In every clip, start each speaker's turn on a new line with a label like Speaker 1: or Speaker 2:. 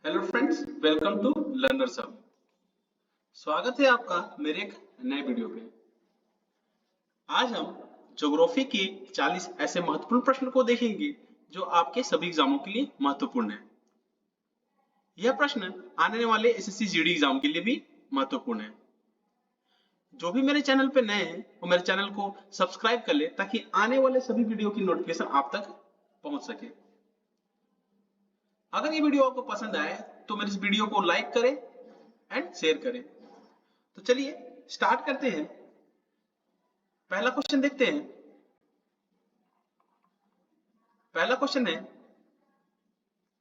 Speaker 1: Hello friends, welcome to learners hub. स्वागत है आपका मेरे एक नए वीडियो पे। आज हम ज्योग्राफी के 40 ऐसे महत्वपूर्ण प्रश्न को देखेंगे जो आपके सभी एग्जामों के लिए महत्वपूर्ण है। यह प्रश्न आने वाले एसएससी जीडी एग्जाम के लिए भी महत्वपूर्ण है। जो भी मेरे चैनल पे नए हैं वो मेरे चैनल को सब्सक्राइब कर ले ताकि आने वाले सभी वीडियो की नोटिफिकेशन आप तक पहुंच सके। अगर ये वीडियो आपको पसंद आए तो मेरे इस वीडियो को लाइक करें एंड शेयर करें। तो चलिए स्टार्ट करते हैं। पहला क्वेश्चन देखते हैं। पहला क्वेश्चन है,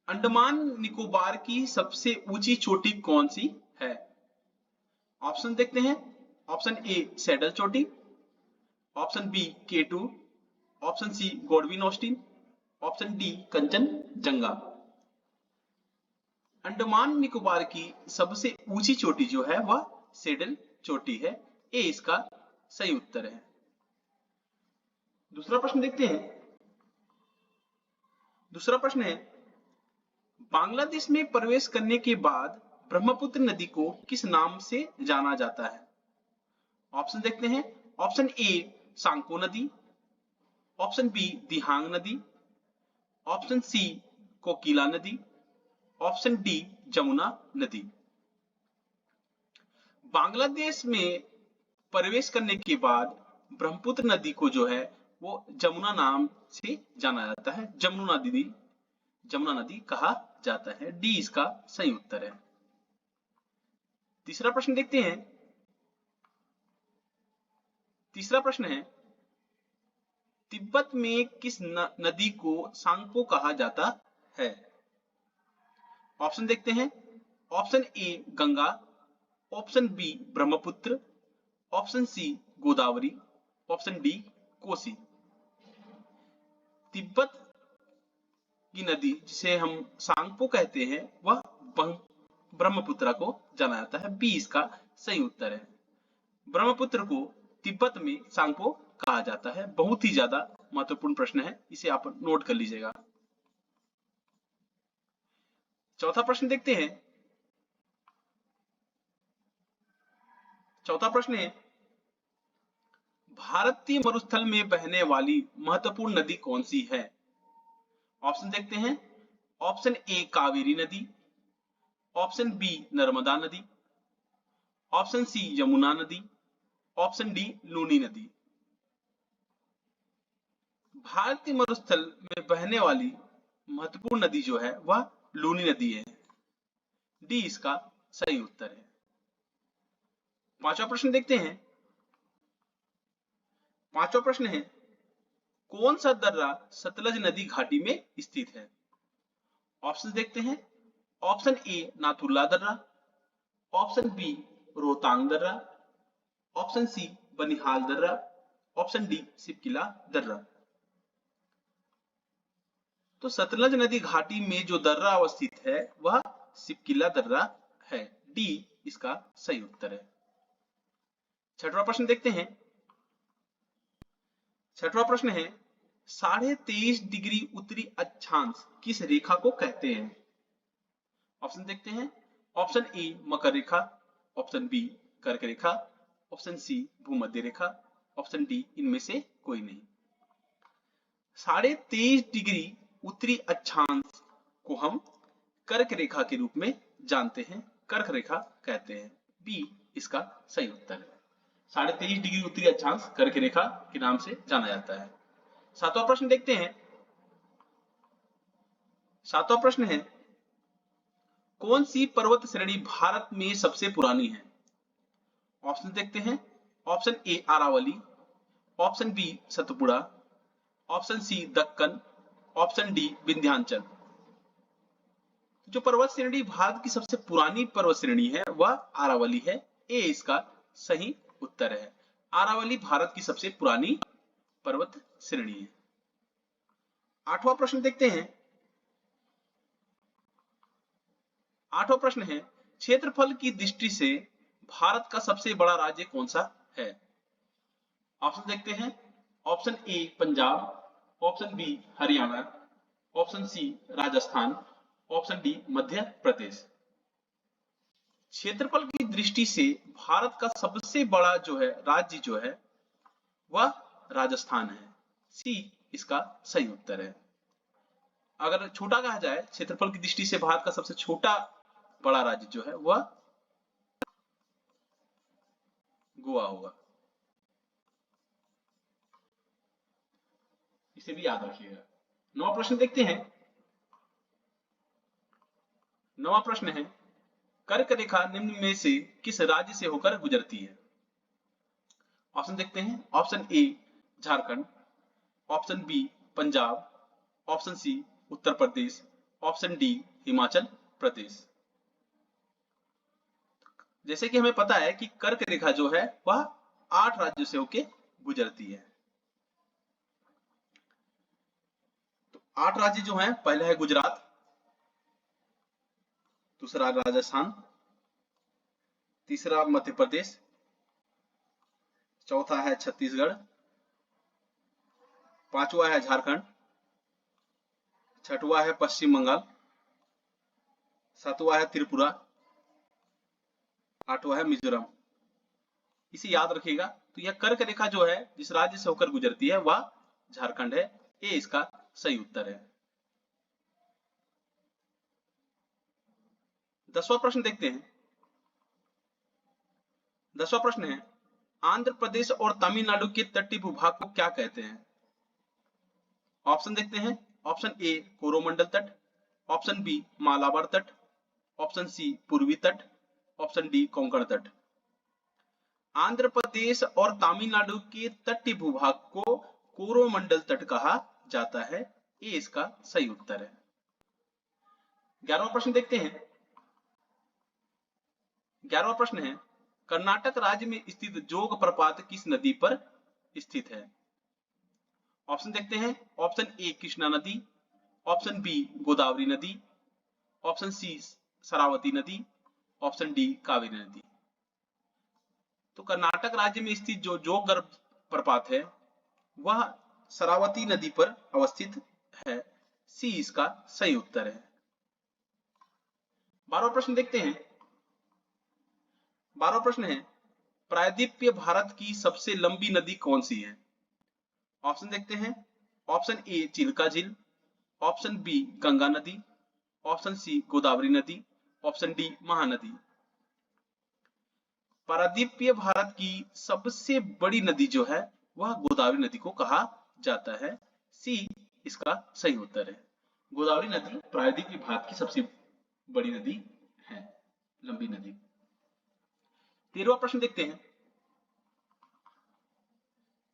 Speaker 1: अंडमान निकोबार की सबसे ऊंची चोटी कौन सी है? ऑप्शन देखते हैं। ऑप्शन ए सैडल चोटी, option B K2, option C Godwin Austen, option D Kanchenjunga. Andaman Nicobar की सबसे ऊंची चोटी जो है वह सैडल चोटी है। ए इसका सही उत्तर है। दूसरा प्रश्न देखते हैं। दूसरा प्रश्न है, बांग्लादेश में प्रवेश करने के बाद ब्रह्मपुत्र नदी को किस नाम से जाना जाता है? ऑप्शन देखते हैं। ऑप्शन ए सांको नदी, ऑप्शन बी दिहांग नदी, ऑप्शन सी कोकिला नदी, ऑप्शन डी जमुना नदी। बांग्लादेश में प्रवेश करने के बाद ब्रह्मपुत्र नदी को जो है वो जमुना नाम से जाना जाता है। जमुना नदी कहा जाता है। डी इसका सही उत्तर है। तीसरा प्रश्न देखते हैं। तीसरा प्रश्न है, तिब्बत में किस नदी को सांगपो कहा जाता है? ऑप्शन देखते हैं। Option A Ganga, option B Brahmaputra, option C Godavari, option D Kosi. Tibet की नदी जिसे हम सांगपो कहते हैं वह ब्रह्मपुत्र को जाना जाता है। बी इसका सही उत्तर है। ब्रह्मपुत्र को तिब्बत में सांगपो कहा जाता है। बहुत ही ज्यादा महत्वपूर्ण प्रश्न है, इसे आप नोट कर लीजिएगा। चौथा प्रश्न देखते हैं। चौथा प्रश्न है, भारतीय मरुस्थल में बहने वाली महत्वपूर्ण नदी कौन सी है? ऑप्शन देखते हैं। ऑप्शन ए कावेरी नदी, ऑप्शन बी नर्मदा नदी, ऑप्शन सी यमुना नदी, ऑप्शन डी लूनी नदी। भारतीय मरुस्थल में बहने वाली महत्वपूर्ण नदी जो है वह लूनी नदी है। डी इसका सही उत्तर है। पांचवा प्रश्न देखते हैं। पांचवा प्रश्न है, कौन सा दर्रा सतलज नदी घाटी में स्थित है? ऑप्शन देखते हैं। ऑप्शन ए नाथुला दर्रा, ऑप्शन बी रोहतांग दर्रा, ऑप्शन सी बनिहाल दर्रा, ऑप्शन डी सिपकिला दर्रा। तो सतलज नदी घाटी में जो दर्रा अवस्थित है वह सिपकिला दर्रा है। डी इसका सही उत्तर है। छठवां प्रश्न देखते हैं। छठवां प्रश्न है, 23.5 डिग्री उत्तरी अक्षांश किस रेखा को कहते हैं? ऑप्शन देखते हैं। ऑप्शन ए मकर रेखा, ऑप्शन बी कर्क रेखा, ऑप्शन सी भूमध्य रेखा, ऑप्शन डी इनमें से कोई नहीं। 23.5 डिग्री उत्तरी अक्षांश को हम कर्क रेखा के रूप में जानते हैं, कर्क रेखा कहते हैं। बी इसका सही उत्तर है। 23.5 डिग्री उत्तरी अक्षांश कर्क रेखा के नाम से जाना जाता है। सातवां प्रश्न देखते हैं। सातवां प्रश्न है, कौन सी पर्वत श्रेणी भारत में सबसे पुरानी है? ऑप्शन देखते हैं। Option A Aravalli, option B Satpura, option C Deccan, option D Vindhyachal. जो पर्वत श्रेणी भारत की सबसे पुरानी पर्वत श्रेणी है वह अरावली है। ए इसका सही उत्तर है। अरावली भारत की सबसे पुरानी पर्वत श्रेणी है। आठवां प्रश्न देखते हैं। आठवां प्रश्न है, क्षेत्रफल की दृष्टि से भारत का सबसे बड़ा राज्य कौन सा है? ऑप्शन देखते हैं। Option A Punjab, option B Haryana, option C Rajasthan, option D Madhya Pradesh. क्षेत्रफल की दृष्टि से भारत का सबसे बड़ा जो है राज्य जो है वह राजस्थान है। सी इसका सही उत्तर है। अगर छोटा कहा जाए क्षेत्रफल की दृष्टि से भारत का सबसे छोटा बड़ा राज्य जो है वह गोवा होगा। इसे भी याद रखिएगा। नवा प्रश्न देखते हैं। नवा प्रश्न है, कर्क रेखा निम्न में से किस राज्य से होकर गुजरती है? ऑप्शन देखते हैं। Option A Jharkhand, option B Punjab, option C Uttar Pradesh, option D Himachal Pradesh. जैसे कि हमें पता है कि कर्क रेखा जो है वह 8 राज्यों से होकर गुजरती है। तो 8 राज्य जो हैं, पहला है गुजरात, दूसरा राजस्थान, तीसरा मध्य प्रदेश, चौथा है छत्तीसगढ़, पांचवा है झारखंड, छठवा है पश्चिम बंगाल, सातवां है त्रिपुरा, आठवां है मिजोरम। इसे याद रखिएगा। तो यह कर्क रेखा जो है जिस राज्य से होकर गुजरती है वह झारखंड है। ये इसका सही उत्तर है। 10वां प्रश्न देखते हैं। 10वां प्रश्न है, आंध्र प्रदेश और तमिलनाडु के तटीय भूभाग को क्या कहते हैं? ऑप्शन देखते हैं। ऑप्शन ए कोरोमंडल तट, ऑप्शन बी मालाबार तट, ऑप्शन सी पूर्वी तट, ऑप्शन डी कोंकण तट। आंध्र प्रदेश और तमिलनाडु के तटीय भूभाग को कोरोमंडल तट कहा जाता है। ये इसका सही उत्तर है। 11वां प्रश्न देखते हैं। 11वां प्रश्न है, कर्नाटक राज्य में स्थित जोग प्रपात किस नदी पर स्थित है? ऑप्शन देखते हैं। ऑप्शन ए कृष्णा नदी, ऑप्शन बी गोदावरी नदी, ऑप्शन सी शरावती नदी, ऑप्शन डी कावेरी नदी। तो कर्नाटक राज्य में स्थित जो जोग प्रपात है वह शरावती नदी पर अवस्थित है। सी इसका सही उत्तर है। 12वां प्रश्न देखते हैं। 12वां प्रश्न है, प्रायद्वीपीय भारत की सबसे लंबी नदी कौन सी है? ऑप्शन देखते हैं। ऑप्शन ए चिल्का झील, ऑप्शन बी गंगा नदी, ऑप्शन सी गोदावरी नदी, ऑप्शन डी महानदी। प्रायद्वीपीय भारत की सबसे बड़ी नदी जो है वह गोदावरी नदी को कहा जाता है। सी इसका सही उत्तर है। गोदावरी नदी प्रायद्वीपीय भारत की सबसे बड़ी नदी है, लंबी नदी। 13वां प्रश्न देखते हैं।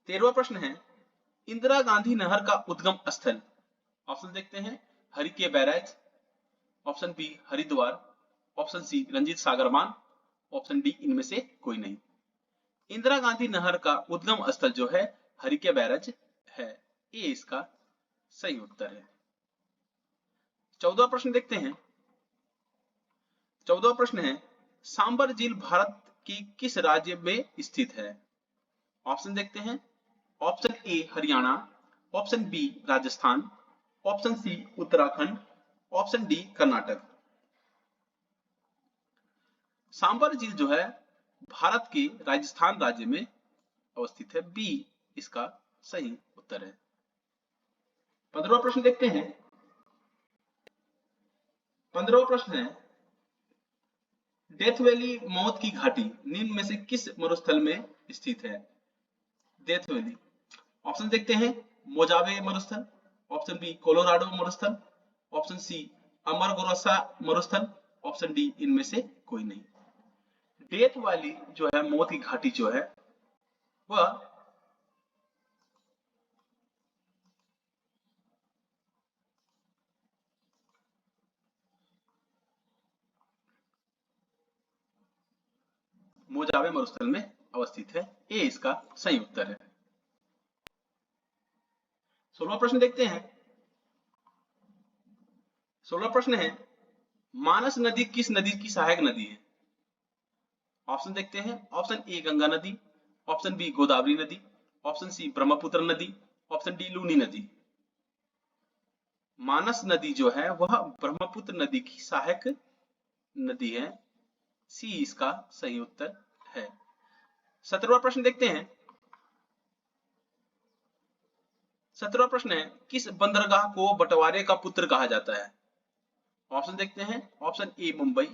Speaker 1: 13वां प्रश्न है, इंदिरा गांधी नहर का उद्गम स्थल। ऑप्शन देखते हैं। Harike barrage, option B Haridwar, option C Ranjit Sagar बांध, ऑप्शन डी इनमें से कोई नहीं। इंदिरा गांधी नहर का उद्गम स्थल जो है हरिके बैराज है। ये इसका सही उत्तर है। 14वां प्रश्न देखते हैं। 14वां प्रश्न है, सांबर झील भारत के किस राज्य में स्थित है? ऑप्शन देखते हैं। Option A Haryana, option B Rajasthan, option C Uttarakhand, option D Karnataka. Sambhar झील जो है भारत के राजस्थान राज्य में अवस्थित है। बी इसका सही उत्तर है। 15वां प्रश्न देखते हैं। 15वां प्रश्न है, डेथ वैली मौत की घाटी निम्न में से किस मरुस्थल में स्थित है? Death valley. ऑप्शन देखते हैं। मोजावे मरुस्थल, ऑप्शन बी कोलोराडो मरुस्थल, ऑप्शन सी अमरगोरसा मरुस्थल, ऑप्शन डी इनमें से कोई नहीं। डेथ वैली जो है मौत की घाटी जो है वह मोजावे मरुस्थल में अवस्थित है। ए इसका सही उत्तर है। 16वां प्रश्न देखते हैं। 16वां प्रश्न है, मानस नदी किस नदी की सहायक नदी है? ऑप्शन देखते हैं। ऑप्शन ए गंगा नदी, ऑप्शन बी गोदावरी नदी, ऑप्शन सी ब्रह्मपुत्र नदी, ऑप्शन डी लूनी नदी। मानस नदी जो है वह ब्रह्मपुत्र नदी की सहायक नदी है। सी इसका सही उत्तर है। 17वां प्रश्न देखते हैं। 17वां प्रश्न है, किस बंदरगाह को बंटवारे का पुत्र कहा जाता है? ऑप्शन देखते हैं। Option A Mumbai,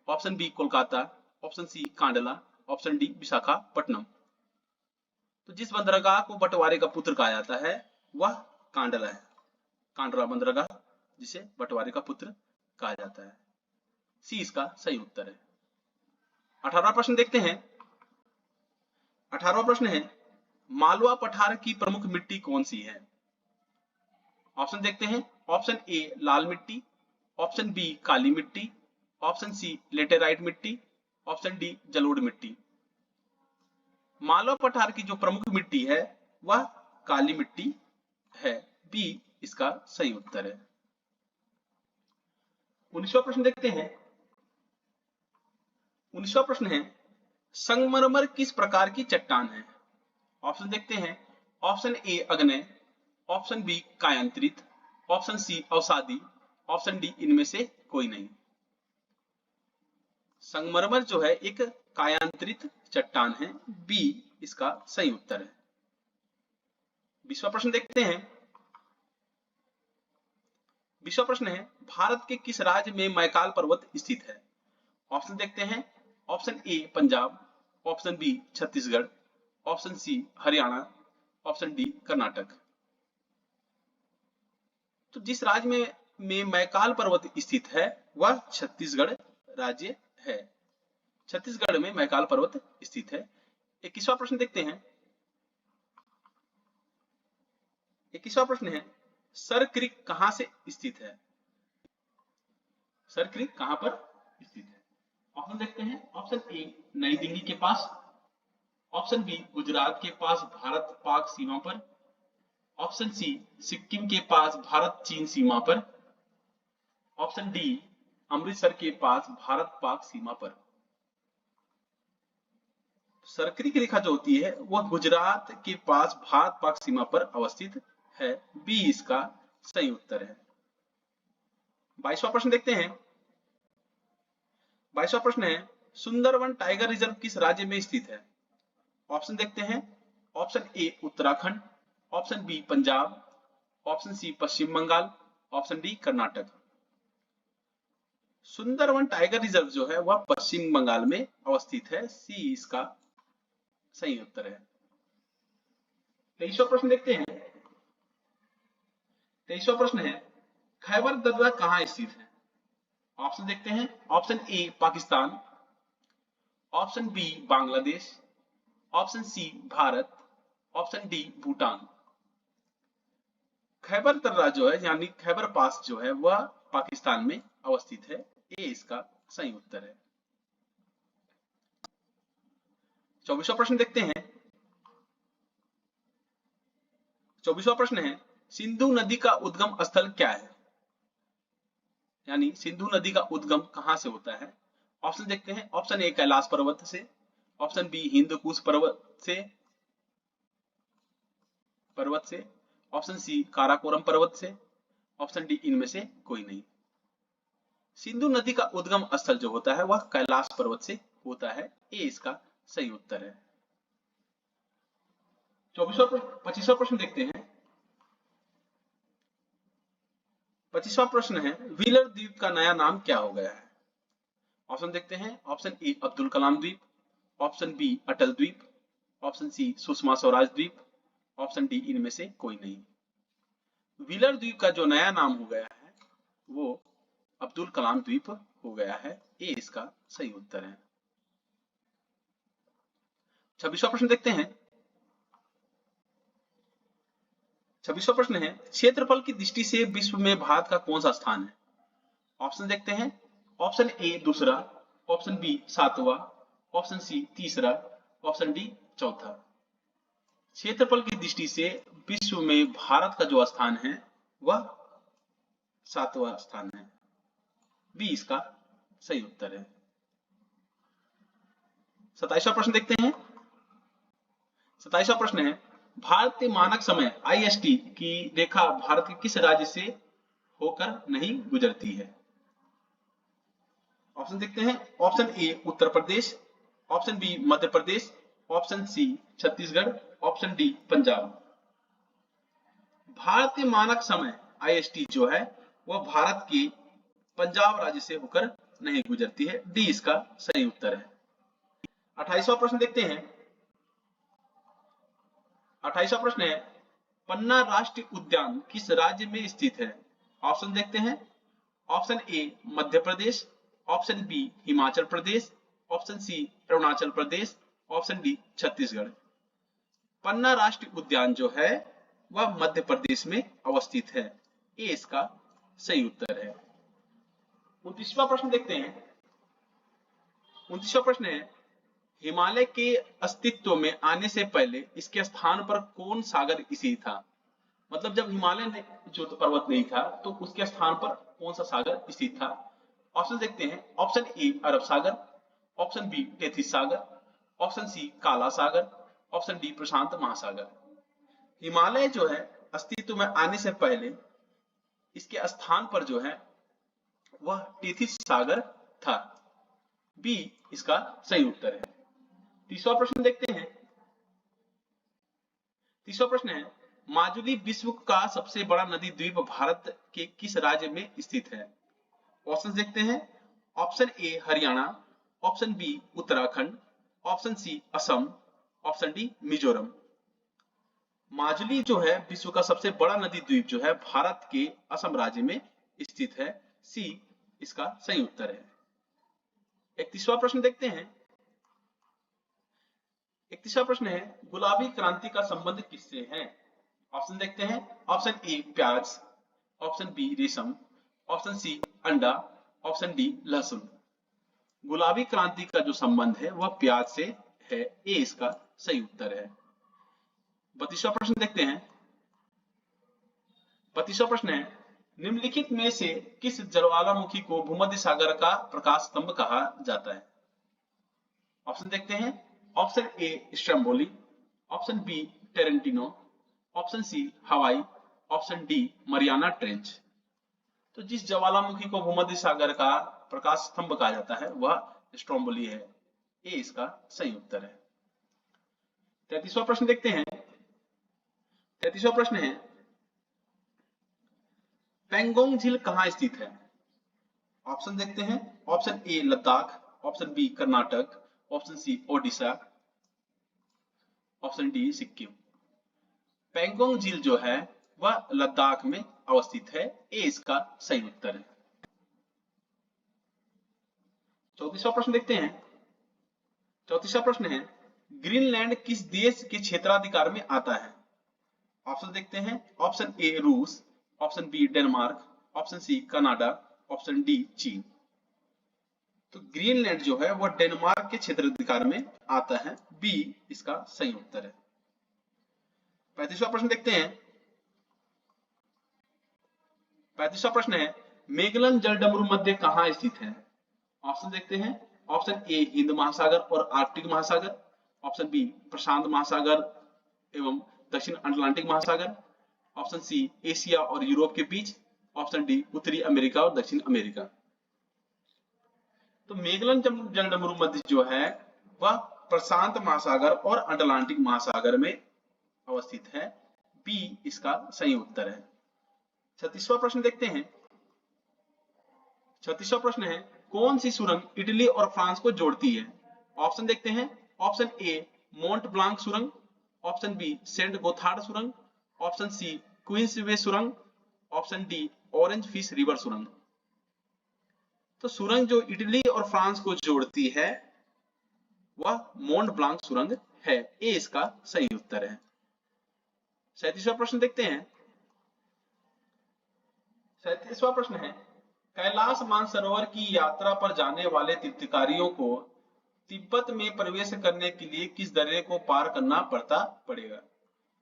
Speaker 1: option B Kolkata, option C Kandla, option D Visakhapatnam. तो जिस बंदरगाह को बंटवारे का पुत्र कहा जाता है वह कांडला है। कांडला बंदरगाह जिसे बंटवारे का पुत्र कहा जाता है। सी इसका सही उत्तर है। 18वां प्रश्न देखते हैं। 18वां प्रश्न है, मालवा पठार की प्रमुख मिट्टी कौन सी है? ऑप्शन देखते हैं। ऑप्शन ए लाल मिट्टी, ऑप्शन बी काली मिट्टी, ऑप्शन सी लेटेराइट मिट्टी, ऑप्शन डी जलोढ़ मिट्टी। मालवा पठार की जो प्रमुख मिट्टी है वह काली मिट्टी है। बी इसका सही उत्तर है। 19वां प्रश्न देखते हैं। 19वां प्रश्न है, संगमरमर किस प्रकार की चट्टान है? ऑप्शन देखते हैं। ऑप्शन ए अग्नेय, ऑप्शन बी कायांतरित, ऑप्शन सी अवसादी, ऑप्शन डी इनमें से कोई नहीं। संगमरमर जो है एक कायांतरित चट्टान है। बी इसका सही उत्तर है। 20वां प्रश्न देखते हैं। 20वां प्रश्न है, भारत के किस राज्य में मैकाल पर्वत स्थित है? ऑप्शन देखते हैं। Option A Punjab, option B Chhattisgarh, option C Haryana, option D Karnataka. तो जिस राज्य में मैकाल पर्वत स्थित है वह छत्तीसगढ़ राज्य है। छत्तीसगढ़ में मैकाल पर्वत स्थित है। 21वां प्रश्न देखते हैं। 21वां प्रश्न है, सर क्रीक कहां से स्थित है? सर क्रीक कहां पर स्थित है? ऑप्शन देखते हैं। ऑप्शन ए नई दिल्ली के पास, ऑप्शन बी गुजरात के पास भारत पाक सीमा पर, ऑप्शन सी सिक्किम के पास भारत चीन सीमा पर, ऑप्शन डी अमृतसर के पास भारत पाक सीमा पर। सरक्रिक रेखा जो होती है वह गुजरात के पास भारत पाक सीमा पर अवस्थित है। बी इसका सही उत्तर है। 22वां प्रश्न देखते हैं। 22वां प्रश्न है, सुंदरवन टाइगर रिजर्व किस राज्य में स्थित है? ऑप्शन देखते हैं। Option A Uttarakhand, option B Punjab, option C Paschim Bangal, option D Karnataka. Sundarban tiger reserve जो है वह पश्चिम बंगाल में अवस्थित है। सी इसका सही उत्तर है। 23वां प्रश्न देखते हैं। 23वां प्रश्न है, खैबर दर्रा कहां स्थित है? ऑप्शन देखते हैं। Option A Pakistan, option B Bangladesh, option C Bharat, option D Bhutan. Khyber दर्रा जो है यानी खैबर पास जो है वह पाकिस्तान में अवस्थित है। ए इसका सही उत्तर है। 24वां प्रश्न देखते हैं। 24वां प्रश्न है, सिंधु नदी का उद्गम स्थल क्या है? यानी सिंधु नदी का उद्गम कहां से होता है? ऑप्शन देखते हैं। ऑप्शन ए कैलाश पर्वत से, ऑप्शन बी हिंदकुश पर्वत से, ऑप्शन सी काराकोरम पर्वत से, ऑप्शन डी इनमें से कोई नहीं। सिंधु नदी का उद्गम स्थल जो होता है वह कैलाश पर्वत से होता है। ए इसका सही उत्तर है। 25वां प्रश्न देखते हैं। 25वां प्रश्न है, व्हीलर द्वीप का नया नाम क्या हो गया है? ऑप्शन देखते हैं। ऑप्शन ए अब्दुल कलाम द्वीप, ऑप्शन बी अटल द्वीप, ऑप्शन सी सुषमा स्वराज द्वीप, ऑप्शन डी इनमें से कोई नहीं। व्हीलर द्वीप का जो नया नाम हो गया है वो अब्दुल कलाम द्वीप हो गया है। ए इसका सही उत्तर है। 26वां प्रश्न देखते हैं। 26वां प्रश्न है, क्षेत्रफल की दृष्टि से विश्व में भारत का कौन सा स्थान है? ऑप्शन देखते हैं। ऑप्शन ए दूसरा, ऑप्शन बी सातवां, ऑप्शन सी तीसरा, ऑप्शन डी चौथा। क्षेत्रफल की दृष्टि से विश्व में भारत का जो स्थान है वह 7वां स्थान है। बी इसका सही उत्तर है। 27वां प्रश्न देखते हैं। 27वां प्रश्न है, भारतीय मानक समय IST की रेखा भारत के किस राज्य से होकर नहीं गुजरती है। ऑप्शन देखते हैं। Option A Uttar Pradesh, option B Madhya Pradesh, option C Chhattisgarh, option D Punjab. भारतीय मानक समय IST जो है वह भारत के पंजाब राज्य से होकर नहीं गुजरती है। डी इसका सही उत्तर है। 28वां प्रश्न देखते हैं। 28वां प्रश्न है, पन्ना राष्ट्रीय उद्यान किस राज्य में स्थित है? ऑप्शन देखते हैं। Option A Madhya Pradesh, option B Himachal Pradesh, option C Arunachal Pradesh, option D Chhattisgarh. Panna राष्ट्रीय उद्यान जो है वह मध्य प्रदेश में अवस्थित है। ए इसका सही उत्तर है। 29वां प्रश्न देखते हैं। 29वां प्रश्न है, हिमालय के अस्तित्व में आने से पहले इसके स्थान पर कौन सागर स्थित था? मतलब जब हिमालय ने जो पर्वत नहीं था तो उसके स्थान पर कौन सा सागर स्थित था? ऑप्शन देखते हैं। ऑप्शन ए अरब सागर, ऑप्शन बी टेथिस सागर, ऑप्शन सी काला सागर, ऑप्शन डी प्रशांत महासागर। हिमालय जो है अस्तित्व में आने से पहले इसके स्थान पर जो है वह टेथिस सागर था। बी इसका सही उत्तर है। 30वां प्रश्न देखते हैं। 30वां प्रश्न है, माजुली विश्व का सबसे बड़ा नदी द्वीप भारत के किस राज्य में स्थित है? ऑप्शन देखते हैं। Option A Haryana, option B Uttarakhand, option C Assam, option D Mizoram. Majuli जो है विश्व का सबसे बड़ा नदी द्वीप जो है भारत के असम राज्य में स्थित है। सी इसका सही उत्तर है। 31वां प्रश्न देखते हैं। 31वां प्रश्न है, गुलाबी क्रांति का संबंध किससे है? ऑप्शन देखते हैं। ऑप्शन ए प्याज, ऑप्शन बी रेशम, ऑप्शन सी अंडा, ऑप्शन डी लहसुन। गुलाबी क्रांति का जो संबंध है वह प्याज से है। ए इसका सही उत्तर है। 32वां प्रश्न देखते हैं। 32वां प्रश्न है, निम्नलिखित में से किस ज्वालामुखी को भूमध्य सागर का प्रकाश स्तंभ कहा जाता है? ऑप्शन देखते हैं। Option A Stromboli, option B टेरेंटिनो, option C Hawaii, option D Mariana trench. तो जिस ज्वालामुखी को भूमध्य सागर का प्रकाश स्तंभ कहा जाता है वह स्ट्रम्बोली है। ए इसका सही उत्तर है। 33वां प्रश्न देखते हैं। 33वां प्रश्न है, पेंगोंग झील कहां स्थित है? ऑप्शन देखते हैं। Option A Ladakh, option B Karnataka, option C Odisha, option D Sikkim. Pangong झील जो है वह लद्दाख में अवस्थित है। ए इसका सही उत्तर है। 34वां प्रश्न देखते हैं। 34वां प्रश्न है, ग्रीनलैंड किस देश के क्षेत्राधिकार में आता है? ऑप्शन देखते हैं। ऑप्शन ए रूस, option B Denmark, option C Canada, option D चीन। तो ग्रीनलैंड जो है वह डेनमार्क के क्षेत्राधिकार में आता है। बी इसका सही उत्तर है। 35वां प्रश्न देखते हैं। 35वां प्रश्न है, मेगलन जलडमरू मध्य कहां स्थित है? ऑप्शन देखते हैं। ऑप्शन ए हिंद महासागर और आर्कटिक महासागर, ऑप्शन बी प्रशांत महासागर एवं दक्षिण अटलांटिक महासागर, ऑप्शन सी एशिया और यूरोप के बीच, ऑप्शन डी उत्तरी अमेरिका और दक्षिण अमेरिका। तो मेगलन जलडमरू मध्य जो है वह प्रशांत महासागर और अटलांटिक महासागर में अवस्थित है। बी इसका सही उत्तर है। 36वां प्रश्न देखते हैं। 36वां प्रश्न है, कौन सी सुरंग इटली और फ्रांस को जोड़ती है? ऑप्शन देखते हैं। ऑप्शन ए मोंट ब्लांक सुरंग, ऑप्शन बी सेंट गोथार्ड सुरंग, ऑप्शन सी क्वींस वे सुरंग, option D orange fish river सुरंग। तो सुरंग जो इटली और फ्रांस को जोड़ती है वह मोंट ब्लांक सुरंग है। ए इसका सही उत्तर है। 37वां प्रश्न देखते हैं। 37वां प्रश्न है, कैलाश मानसरोवर की यात्रा पर जाने वाले तीर्थयात्रियों को तिब्बत में प्रवेश करने के लिए किस दर्रे को पार करना पड़ेगा?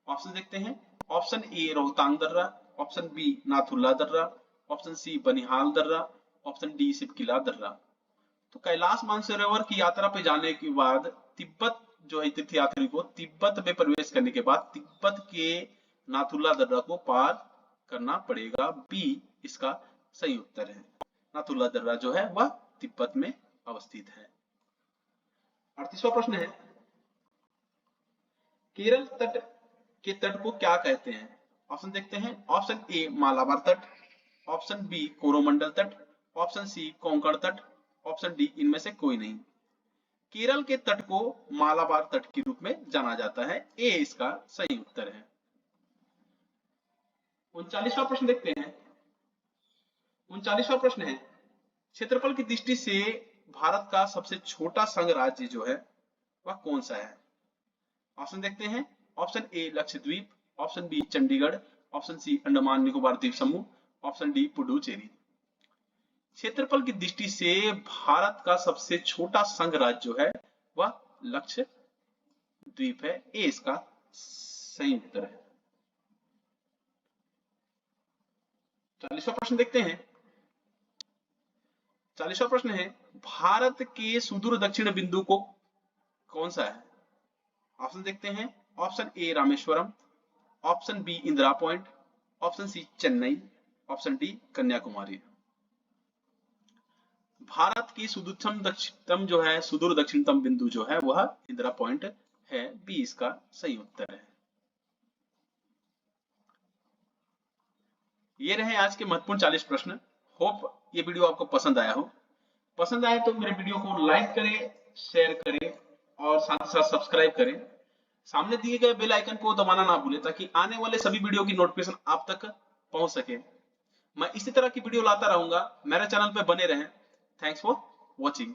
Speaker 1: ऑप्शन देखते हैं। ऑप्शन ए रोहतांग दर्रा, ऑप्शन बी नाथुला दर्रा, ऑप्शन सी बनिहाल दर्रा, ऑप्शन डी शिवकिला दर्रा। तो कैलाश मानसरोवर की यात्रा पे जाने के बाद तिब्बत जो है तीर्थयात्री को तिब्बत में प्रवेश करने के बाद तिब्बत के नाथुला दर्रा को पार करना पड़ेगा। बी इसका सही उत्तर है। नाथुला दर्रा जो है वह तिब्बत में अवस्थित है। 38वां प्रश्न है, केरल तट के तट को क्या कहते हैं? ऑप्शन देखते हैं। ऑप्शन ए मालाबार तट, ऑप्शन बी कोरोमंडल तट, ऑप्शन सी कोंकण तट, ऑप्शन डी इनमें से कोई नहीं। केरल के तट को मालाबार तट के रूप में जाना जाता है। ए इसका सही उत्तर है। 39वां प्रश्न देखते हैं। 39वां प्रश्न है, क्षेत्रफल की दृष्टि से भारत का सबसे छोटा संघ राज्य जो है वह कौन सा है? ऑप्शन देखते हैं। Option A Lakshadweep, option B Chandigarh, option C Andaman Nicobar द्वीप समूह, ऑप्शन डी पुडुचेरी। क्षेत्रफल की दृष्टि से भारत का सबसे छोटा संघ राज्य जो है वह लक्षद्वीप है। ए इसका सही उत्तर है। 40वां प्रश्न देखते हैं। 40वां प्रश्न है, भारत के सुदूर दक्षिण बिंदु को कौन सा है? ऑप्शन देखते हैं। Option A Rameswaram, option B Indira point, option C Chennai, option D Kanyakumari. Bharat की सुदूरतम दक्षिणतम जो है सुदूर दक्षिणतम बिंदु जो है वह इंदिरा पॉइंट है। बी इसका सही उत्तर है। ये रहे आज के महत्वपूर्ण 40 प्रश्न। होप ये वीडियो आपको पसंद आया हो। पसंद आए तो मेरे वीडियो को लाइक करें, शेयर करें और साथ ही साथ सब्सक्राइब करें। सामने दिए गए बेल आइकन को दबाना ना भूलें ताकि आने वाले सभी वीडियो की नोटिफिकेशन आप तक पहुंच सके। मैं इसी तरह की वीडियो लाता रहूंगा। मेरे चैनल पे बने रहें। Thanks for watching.